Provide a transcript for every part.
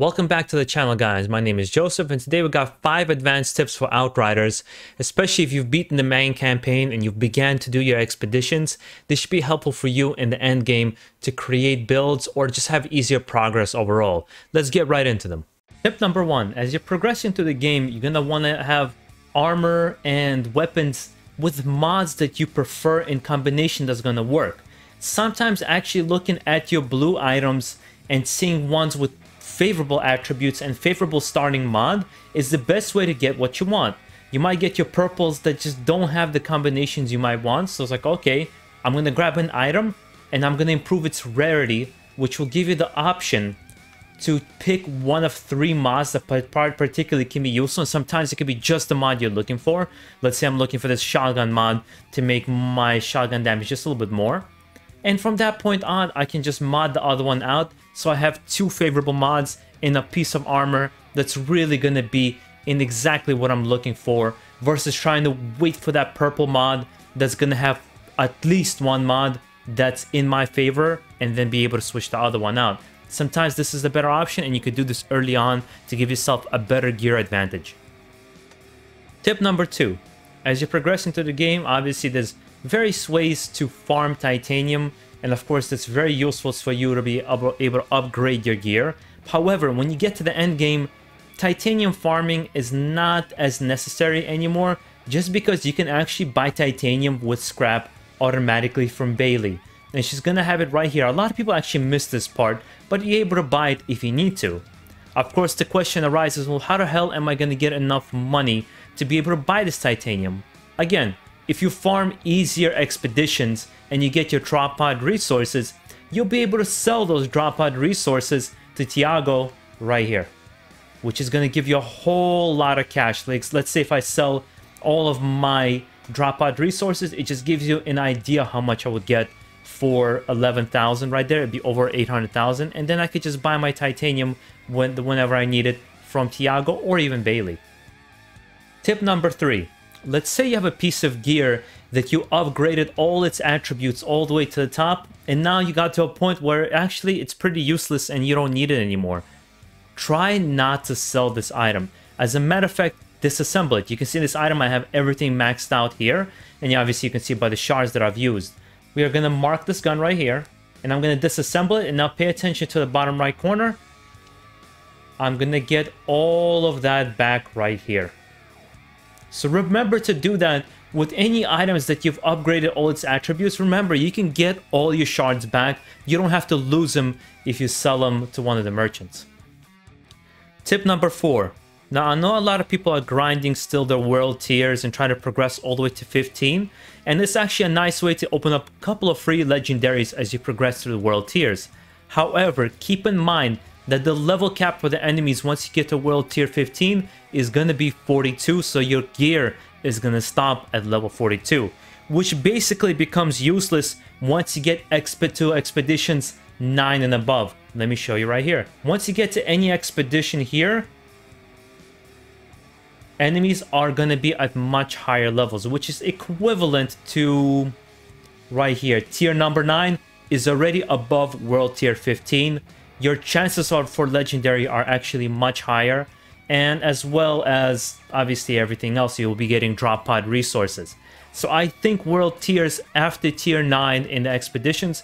Welcome back to the channel, guys. My name is Joseph, and today we got 5 advanced tips for Outriders. Especially if you've beaten the main campaign and you've began to do your expeditions, this should be helpful for you in the end game to create builds or just have easier progress overall. Let's get right into them. Tip number 1, as you're progressing through the game, you're gonna want to have armor and weapons with mods that you prefer in combination that's gonna work. Sometimes actually looking at your blue items and seeing ones with favorable attributes and favorable starting mod is the best way to get what you want. You might get your purples that just don't have the combinations you might want, so it's like, okay, I'm gonna grab an item and I'm gonna improve its rarity, which will give you the option to pick one of 3 mods that particularly can be useful. And sometimes it could be just the mod you're looking for. Let's say I'm looking for this shotgun mod to make my shotgun damage just a little bit more. And from that point on, I can just mod the other one out. So I have 2 favorable mods in a piece of armor that's really going to be in exactly what I'm looking for, versus trying to wait for that purple mod that's going to have at least 1 mod that's in my favor and then be able to switch the other one out. Sometimes this is the better option, and you could do this early on to give yourself a better gear advantage. Tip number 2. As you're progressing through the game, obviously there's various ways to farm titanium, and of course that's very useful for you to be able to upgrade your gear. However, when you get to the end game, titanium farming is not as necessary anymore, just because you can actually buy titanium with scrap automatically from Bailey. And she's gonna have it right here. A lot of people actually miss this part, but you're able to buy it if you need to. Of course, the question arises, well, how the hell am I gonna get enough money to be able to buy this titanium? Again, if you farm easier expeditions and you get your drop pod resources, you'll be able to sell those drop pod resources to Tiago right here, which is going to give you a whole lot of cash. Like, let's say if I sell all of my drop pod resources, it just gives you an idea how much I would get for 11,000 right there. It'd be over 800,000, and then I could just buy my titanium whenever I need it from Tiago or even Bailey. Tip number 3. Let's say you have a piece of gear that you upgraded all its attributes all the way to the top, and now you got to a point where actually it's pretty useless and you don't need it anymore. Try not to sell this item. As a matter of fact, disassemble it. You can see this item, I have everything maxed out here, and obviously you can see by the shards that I've used. We are going to mark this gun right here, and I'm going to disassemble it, and now pay attention to the bottom right corner. I'm going to get all of that back right here. So remember to do that with any items that you've upgraded all its attributes. Remember, you can get all your shards back. You don't have to lose them if you sell them to one of the merchants. Tip number 4. Now, I know a lot of people are grinding still their world tiers and trying to progress all the way to 15. And it's actually a nice way to open up a couple of free legendaries as you progress through the world tiers. However, keep in mind that the level cap for the enemies once you get to world tier 15 is going to be 42, so your gear is going to stop at level 42, which basically becomes useless once you get to expeditions 9 and above. Let me show you right here. Once you get to any expedition here, enemies are going to be at much higher levels, which is equivalent to right here. Tier number 9 is already above world tier 15. Your chances for legendary are actually much higher, and as well as obviously everything else, you will be getting drop pod resources. So I think world tiers after tier 9 in the expeditions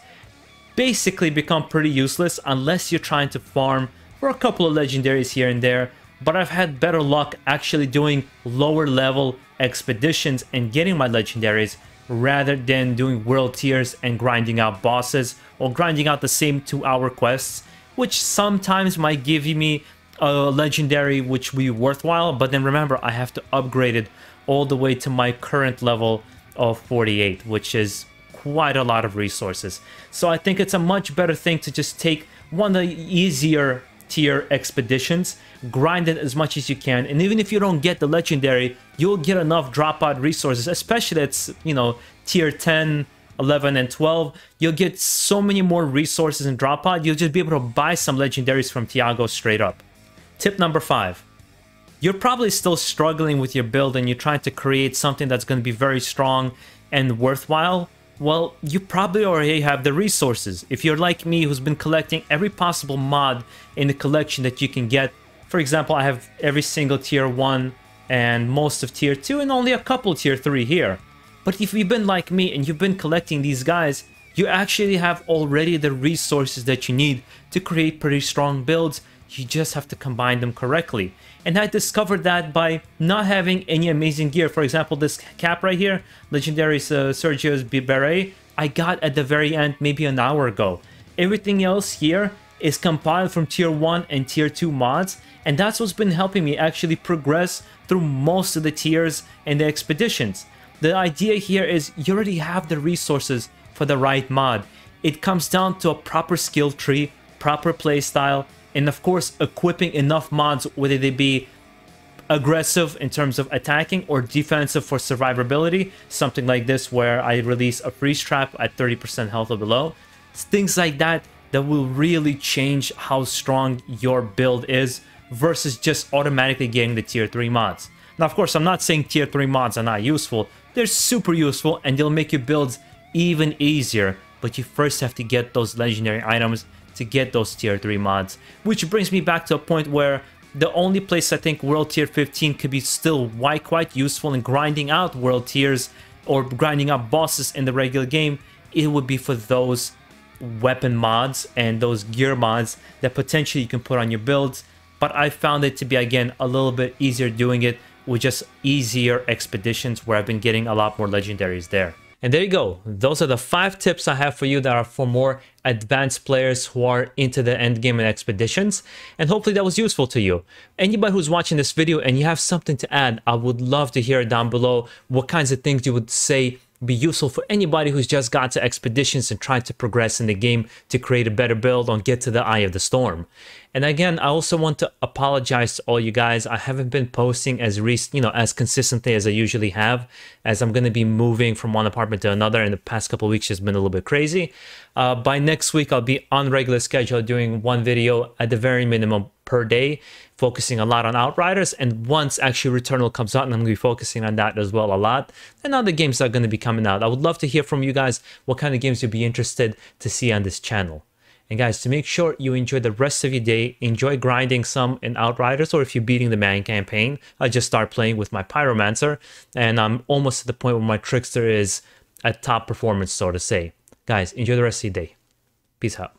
basically become pretty useless unless you're trying to farm for a couple of legendaries here and there. But I've had better luck actually doing lower level expeditions and getting my legendaries rather than doing world tiers and grinding out bosses or grinding out the same 2-hour quests, which sometimes might give me a legendary which will be worthwhile, but then remember, I have to upgrade it all the way to my current level of 48, which is quite a lot of resources. So I think it's a much better thing to just take one of the easier tier expeditions, grind it as much as you can, and even if you don't get the legendary, you'll get enough drop out resources, especially that's, you know, tier 10, 11 and 12, you'll get so many more resources in drop pod, you'll just be able to buy some legendaries from Tiago straight up. Tip number 5. You're probably still struggling with your build and you're trying to create something that's going to be very strong and worthwhile. Well, you probably already have the resources. If you're like me, who's been collecting every possible mod in the collection that you can get. For example, I have every single tier 1 and most of tier 2 and only a couple tier 3 here. But if you've been like me and you've been collecting these guys, you actually have already the resources that you need to create pretty strong builds. You just have to combine them correctly. And I discovered that by not having any amazing gear. For example, this cap right here, Legendary Sergio's Beret, I got at the very end maybe an hour ago. Everything else here is compiled from tier 1 and tier 2 mods, and that's what's been helping me actually progress through most of the tiers and the expeditions. The idea here is you already have the resources for the right mod. It comes down to a proper skill tree, proper playstyle, and of course equipping enough mods, whether they be aggressive in terms of attacking or defensive for survivability, something like this where I release a freeze trap at 30% health or below. Things like that that will really change how strong your build is versus just automatically getting the tier 3 mods. Now of course I'm not saying tier 3 mods are not useful. They're super useful and they'll make your builds even easier, but you first have to get those legendary items to get those tier 3 mods. Which brings me back to a point where the only place I think World Tier 15 could be still quite useful in grinding out world tiers or grinding up bosses in the regular game, it would be for those weapon mods and those gear mods that potentially you can put on your builds. But I found it to be, again, a little bit easier doing it with just easier expeditions where I've been getting a lot more legendaries there. And there you go. Those are the 5 tips I have for you that are for more advanced players who are into the end game and expeditions. And hopefully that was useful to you. Anybody who's watching this video and you have something to add, I would love to hear down below what kinds of things you would say be useful for anybody who's just got to expeditions and trying to progress in the game to create a better build or get to the eye of the storm. And again, I also want to apologize to all you guys. I haven't been posting as as consistently as I usually have, as I'm going to be moving from one apartment to another, and the past couple of weeks has been a little bit crazy. By next week, I'll be on regular schedule doing 1 video at the very minimum per day, focusing a lot on Outriders, and once actually Returnal comes out, and I'm going to be focusing on that as well a lot, and other games are going to be coming out. I would love to hear from you guys what kind of games you'd be interested to see on this channel. And guys, to make sure you enjoy the rest of your day, enjoy grinding some in Outriders, or if you're beating the main campaign, I just start playing with my Pyromancer, and I'm almost at the point where my Trickster is at top performance, so to say. Guys, enjoy the rest of your day. Peace out.